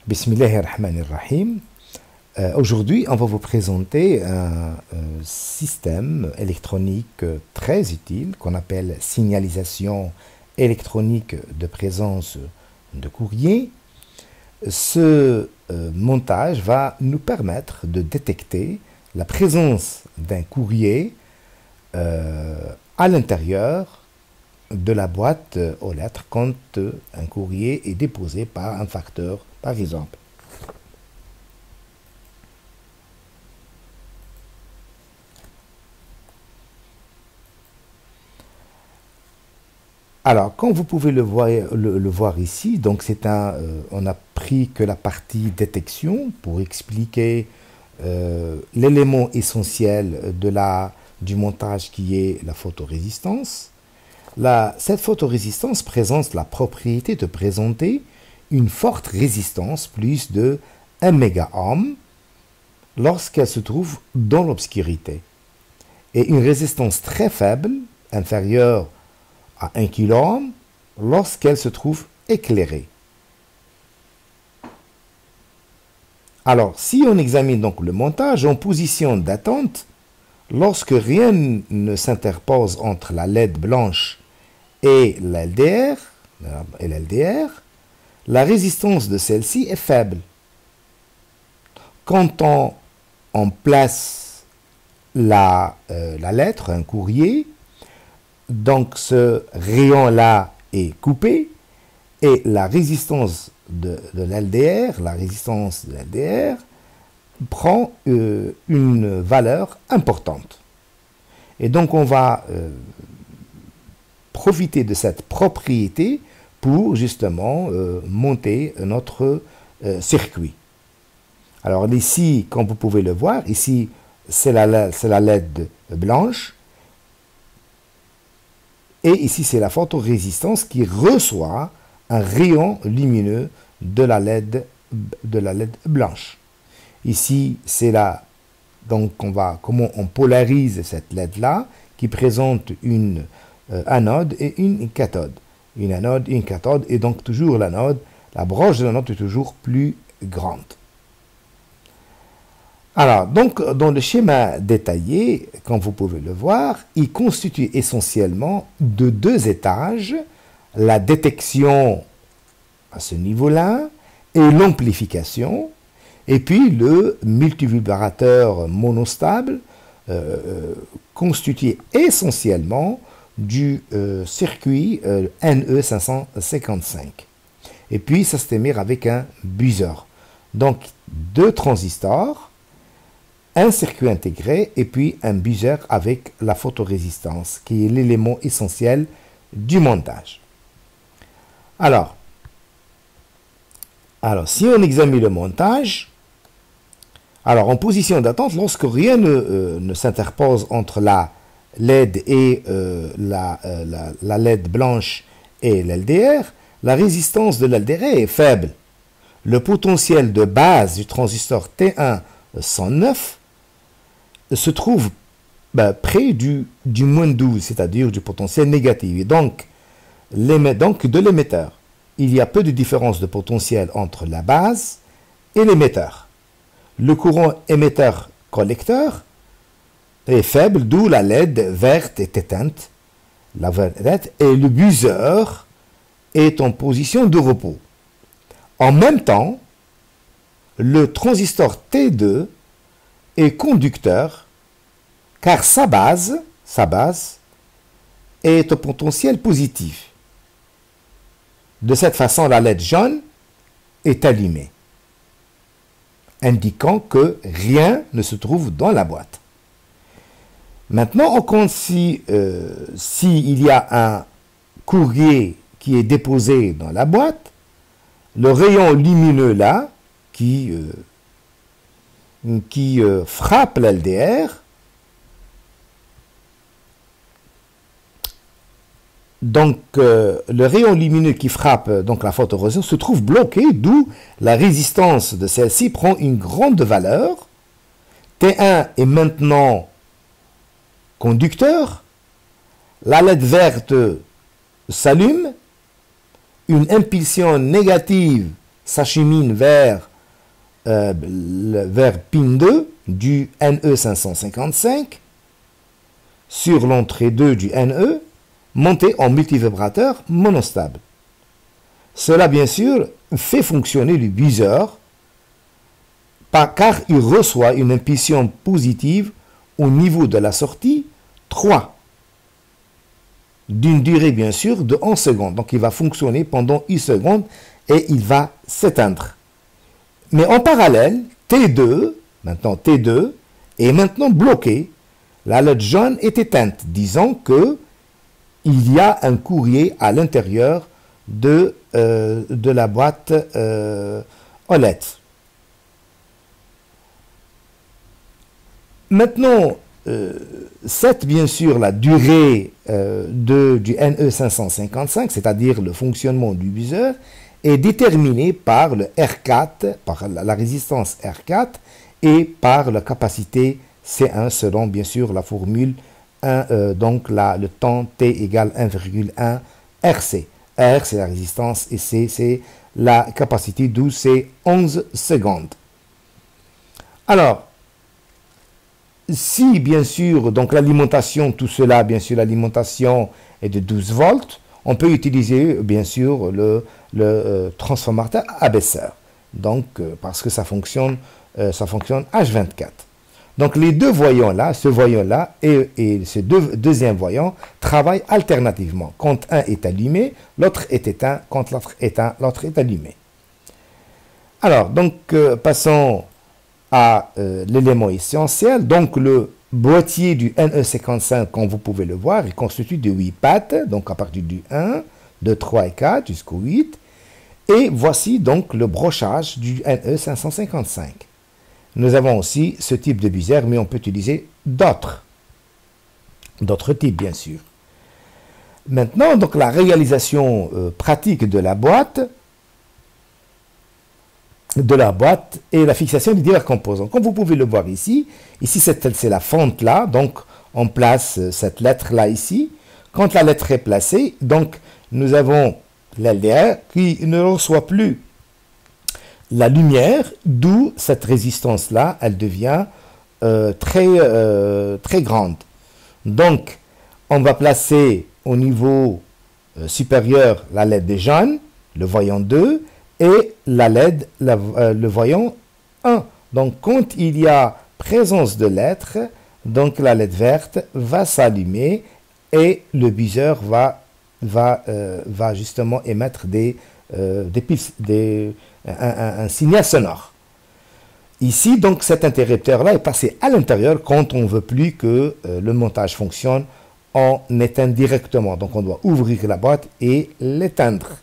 Bismillahirrahmanirrahim. Aujourd'hui, on va vous présenter un système électronique très utile qu'on appelle signalisation électronique de présence de courrier. Ce montage va nous permettre de détecter la présence d'un courrier à l'intérieur de la boîte aux lettres quand un courrier est déposé par un facteur, par exemple. Alors, comme vous pouvez le voir ici, donc c'est on a pris que la partie détection pour expliquer l'élément essentiel du montage qui est la photorésistance. Cette photorésistance présente la propriété de présenter une forte résistance, plus de 1 mégaohm, lorsqu'elle se trouve dans l'obscurité, et une résistance très faible, inférieure à 1 kΩ, lorsqu'elle se trouve éclairée. Alors, si on examine donc le montage en position d'attente, lorsque rien ne s'interpose entre la LED blanche et l'LDR, la résistance de celle-ci est faible. Quand on place la lettre, un courrier, donc ce rayon-là est coupé et la résistance de l'LDR, prend une valeur importante. Et donc on va profiter de cette propriété pour justement monter notre circuit. Alors ici, comme vous pouvez le voir, ici c'est la LED blanche et ici c'est la photorésistance qui reçoit un rayon lumineux de la LED blanche. Ici c'est donc comment on polarise cette LED là qui présente une anode et une cathode. Une anode et une cathode, et donc toujours l'anode, la broche de l'anode est toujours plus grande. Alors, donc, dans le schéma détaillé, comme vous pouvez le voir, il constitue essentiellement de 2 étages, la détection à ce niveau-là, et l'amplification, et puis le multivibrateur monostable, constitué essentiellement du circuit NE555. Et puis, ça se termine avec un buzzer. Donc, 2 transistors, un circuit intégré et puis un buzzer avec la photorésistance, qui est l'élément essentiel du montage. Alors, si on examine le montage, alors en position d'attente, lorsque rien ne s'interpose entre la LED et la LED blanche et l'LDR, la résistance de l'LDR est faible. Le potentiel de base du transistor T1-109 se trouve près du moins 12, c'est-à-dire du potentiel négatif. Et donc de l'émetteur, il y a peu de différence de potentiel entre la base et l'émetteur. Le courant émetteur-collecteur est faible, d'où la LED verte est éteinte, et le buzzer est en position de repos. En même temps, le transistor T2 est conducteur car sa base est au potentiel positif. De cette façon, la LED jaune est allumée, indiquant que rien ne se trouve dans la boîte. Maintenant, on compte s'il y a un courrier qui est déposé dans la boîte, le rayon lumineux là, qui frappe l'LDR, donc le rayon lumineux qui frappe donc la photorésistance se trouve bloqué, d'où la résistance de celle-ci prend une grande valeur. T1 est maintenant conducteur, la LED verte s'allume, une impulsion négative s'achemine vers pin 2 du NE555 sur l'entrée 2 du NE, monté en multivibrateur monostable. Cela, bien sûr, fait fonctionner le buzzer car il reçoit une impulsion positive au niveau de la sortie 3, d'une durée, bien sûr, de 11 secondes. Donc, il va fonctionner pendant 1 seconde et il va s'éteindre. Mais en parallèle, T2, maintenant T2, est maintenant bloqué. La LED jaune est éteinte, disant que il y a un courrier à l'intérieur de la boîte OLED. Maintenant, bien sûr, la durée du NE555, c'est-à-dire le fonctionnement du buzzer, est déterminée par le R4, par la résistance R4 et par la capacité C1 selon bien sûr la formule 1, donc le temps T égale 1,1 RC. R c'est la résistance et C c'est la capacité, d'où c'est 11 secondes. Alors, si bien sûr, donc l'alimentation, tout cela, bien sûr, l'alimentation est de 12 volts, on peut utiliser bien sûr le transformateur abaisseur. Donc, parce que ça fonctionne H24. Donc, les deux voyants là, ce voyant-là et ce deuxième voyant travaillent alternativement. Quand un est allumé, l'autre est éteint. Quand l'autre est éteint, l'autre est allumé. Alors, donc, passons à l'élément essentiel. Donc, le boîtier du NE55, comme vous pouvez le voir, est constitué de 8 pattes, donc à partir du 1, 2, 3 et 4 jusqu'au 8. Et voici donc le brochage du NE555. Nous avons aussi ce type de buzzer, mais on peut utiliser d'autres types, bien sûr. Maintenant, donc la réalisation pratique de la boîte et la fixation des divers composants. Comme vous pouvez le voir ici c'est la fente là, donc on place cette lettre là ici. Quand la lettre est placée, donc nous avons l'LDR qui ne reçoit plus la lumière, d'où cette résistance là, elle devient très grande. Donc on va placer au niveau supérieur la LED jaune, le voyant 2, et la LED, le voyant 1. Donc, quand il y a présence de lettres, donc la LED verte va s'allumer et le buzzer va justement émettre un signal sonore. Ici, donc, cet interrupteur-là est passé à l'intérieur quand on ne veut plus que le montage fonctionne. On éteint directement. Donc, on doit ouvrir la boîte et l'éteindre.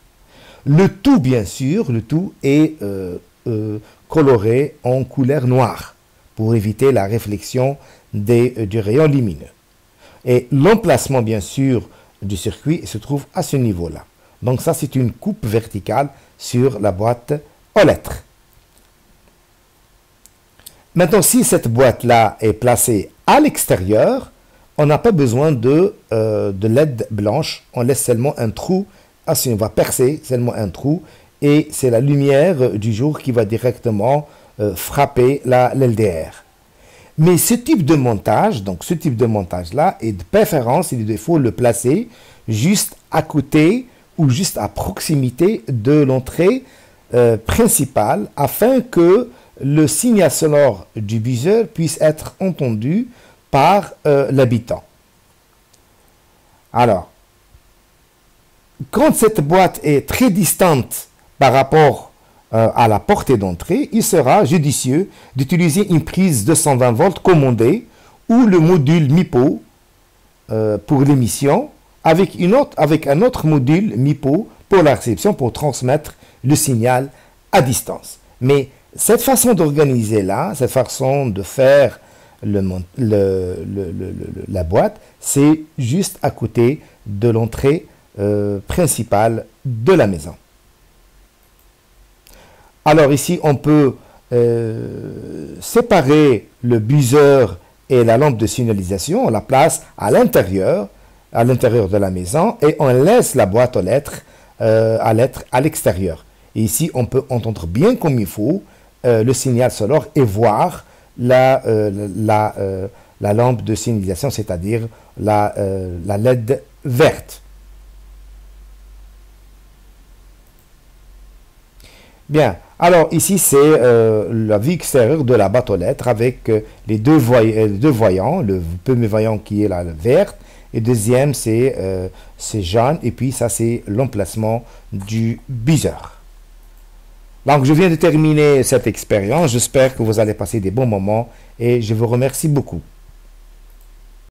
Le tout, bien sûr, est coloré en couleur noire pour éviter la réflexion du rayon lumineux. Et l'emplacement, bien sûr, du circuit se trouve à ce niveau-là. Donc ça, c'est une coupe verticale sur la boîte aux lettres. Maintenant, si cette boîte-là est placée à l'extérieur, on n'a pas besoin de LED blanche. On laisse seulement un trou. On va percer seulement un trou et c'est la lumière du jour qui va directement frapper l'LDR. Mais ce type de montage, donc ce type de montage-là, est de préférence, il faut le placer juste à côté ou juste à proximité de l'entrée principale afin que le signal sonore du buzzer puisse être entendu par l'habitant. Alors, quand cette boîte est très distante par rapport à la portée d'entrée, il sera judicieux d'utiliser une prise de 120 volts commandée ou le module MIPO pour l'émission avec un autre module MIPO pour la réception pour transmettre le signal à distance. Mais cette façon d'organiser là, cette façon de faire la boîte, c'est juste à côté de l'entrée principale de la maison. Alors ici, on peut séparer le buzzer et la lampe de signalisation. On la place à l'intérieur de la maison et on laisse la boîte aux lettres à l'extérieur. Et ici, on peut entendre bien comme il faut le signal sonore et voir la lampe de signalisation, c'est-à-dire la LED verte. Bien, alors ici c'est la vue extérieure de la boîte aux lettres avec les deux voyants, le premier voyant qui est la verte, et deuxième c'est jaune, et puis ça c'est l'emplacement du buzzer. Donc je viens de terminer cette expérience, j'espère que vous allez passer des bons moments et je vous remercie beaucoup.